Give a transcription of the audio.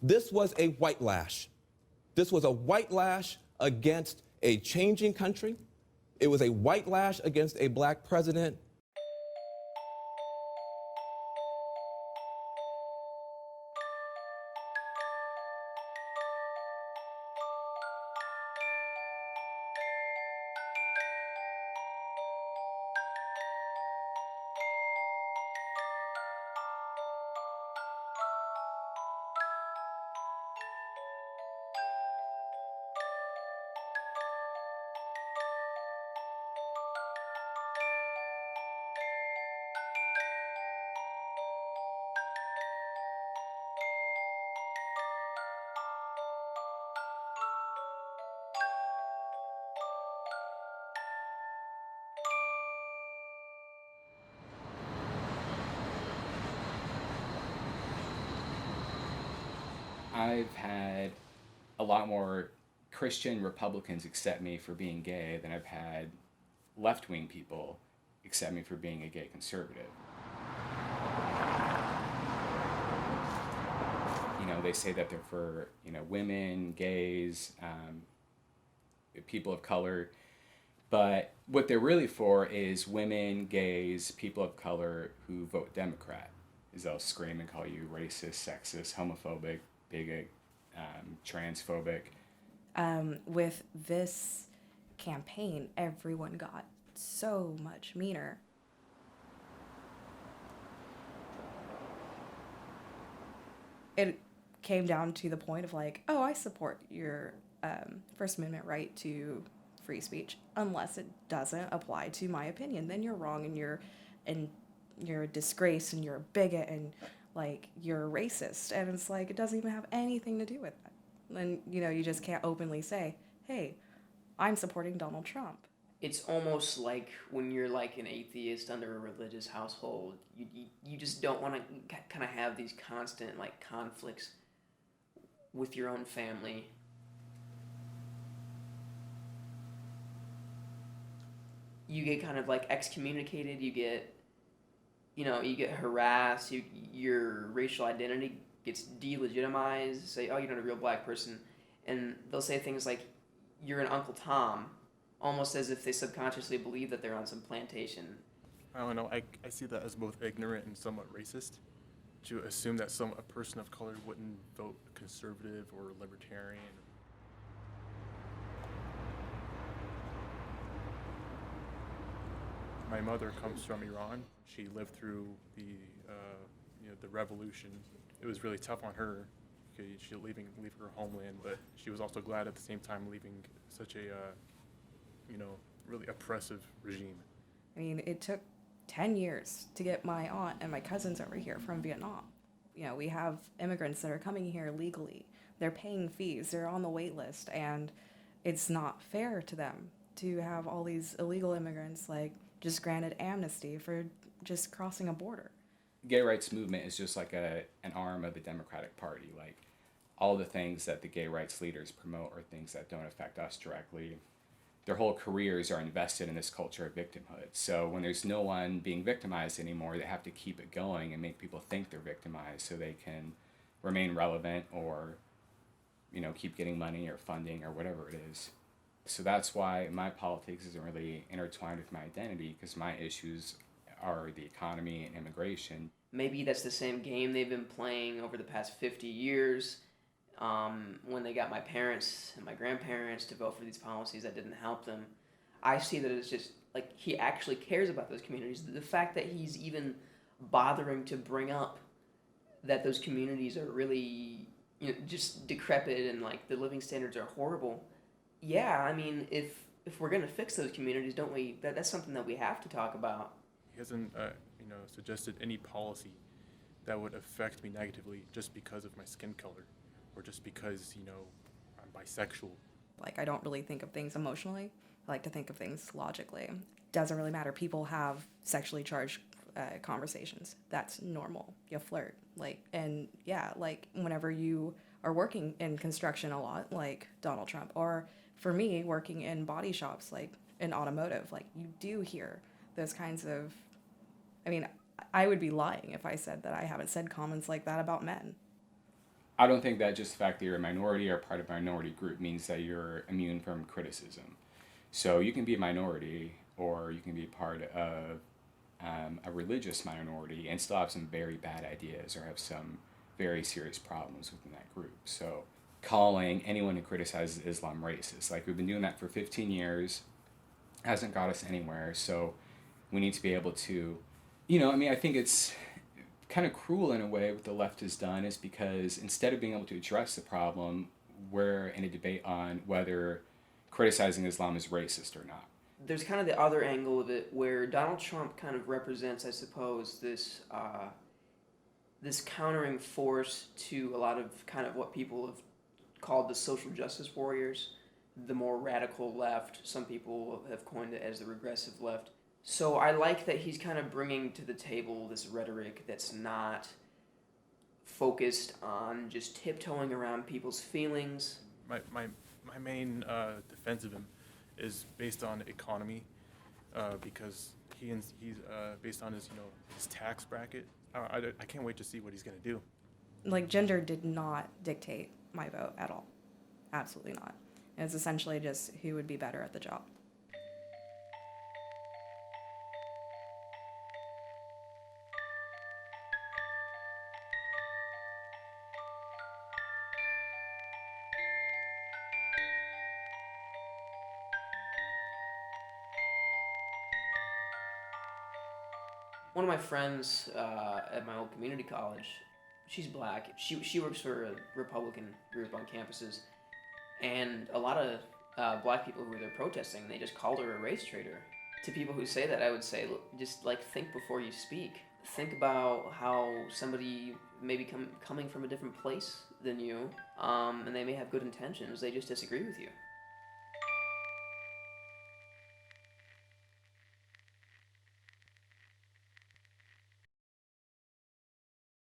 This was a white lash. This was a white lash against a changing country. It was a white lash against a black president. I've had a lot more Christian Republicans accept me for being gay than I've had left-wing people accept me for being a gay conservative. You know, they say that they're for, you know, women, gays, people of color, but what they're really for is women, gays, people of color who vote Democrat. Is they'll scream and call you racist, sexist, homophobic, bigot, transphobic. With this campaign, everyone got so much meaner. It came down to the point of like, oh, I support your First Amendment right to free speech, unless it doesn't apply to my opinion. Then you're wrong, and you're a disgrace, and you're a bigot, and like you're a racist. And it's like it doesn't even have anything to do with that. And you know, you just can't openly say, hey, I'm supporting Donald Trump. It's almost like when you're like an atheist under a religious household, you just don't want to kind of have these constant like conflicts with your own family. You get kind of like excommunicated, you get harassed, your racial identity gets delegitimized, say, oh, you're not a real black person, and they'll say things like, you're an Uncle Tom, almost as if they subconsciously believe that they're on some plantation. I don't know, I see that as both ignorant and somewhat racist, to assume that a person of color wouldn't vote conservative or libertarian. My mother comes from Iran. She lived through the revolution. It was really tough on her, because she leaving her homeland, but she was also glad at the same time leaving such a really oppressive regime. I mean, it took 10 years to get my aunt and my cousins over here from Vietnam. You know, we have immigrants that are coming here legally. They're paying fees. They're on the wait list, and it's not fair to them to have all these illegal immigrants like just granted amnesty for just crossing a border. Gay rights movement is just like an arm of the Democratic Party. Like, all the things that the gay rights leaders promote are things that don't affect us directly. Their whole careers are invested in this culture of victimhood. So when there's no one being victimized anymore, they have to keep it going and make people think they're victimized so they can remain relevant or, you know, keep getting money or funding or whatever it is. So that's why my politics isn't really intertwined with my identity, because my issues are the economy and immigration. Maybe that's the same game they've been playing over the past 50 years. When they got my parents and my grandparents to vote for these policies that didn't help them. I see that it's just like he actually cares about those communities. The fact that he's even bothering to bring up that those communities are really, you know, just decrepit and like the living standards are horrible. Yeah, I mean, if we're gonna fix those communities, don't we? That's something that we have to talk about. He hasn't suggested any policy that would affect me negatively just because of my skin color, or just because, I'm bisexual. Like, I don't really think of things emotionally. I like to think of things logically. Doesn't really matter. People have sexually charged conversations. That's normal. You flirt. And whenever you are working in construction a lot, like Donald Trump, or for me, working in body shops, like in automotive, like you do hear those kinds of, I mean, I would be lying if I said that I haven't said comments like that about men. I don't think that just the fact that you're a minority or part of a minority group means that you're immune from criticism. So you can be a minority or you can be part of a religious minority and still have some very bad ideas or have some very serious problems within that group. So calling anyone who criticizes Islam racist, like we've been doing that for 15 years, hasn't got us anywhere. So we need to be able to, I think it's kind of cruel in a way what the left has done is because instead of being able to address the problem, we're in a debate on whether criticizing Islam is racist or not. There's kind of the other angle of it where Donald Trump kind of represents, I suppose, this countering force to a lot of kind of what people have called the social justice warriors, the more radical left. Some people have coined it as the regressive left. So I like that he's kind of bringing to the table this rhetoric that's not focused on just tiptoeing around people's feelings. My main defense of him is based on economy, because he's based on his his tax bracket. I can't wait to see what he's gonna do. Like, gender did not dictate my vote at all. Absolutely not. It's essentially just who would be better at the job. One of my friends at my old community college, she's black. She works for a Republican group on campuses, and a lot of black people who were there protesting, they just called her a race traitor. To people who say that, I would say, look, just like think before you speak. Think about how somebody may be coming from a different place than you, and they may have good intentions. They just disagree with you.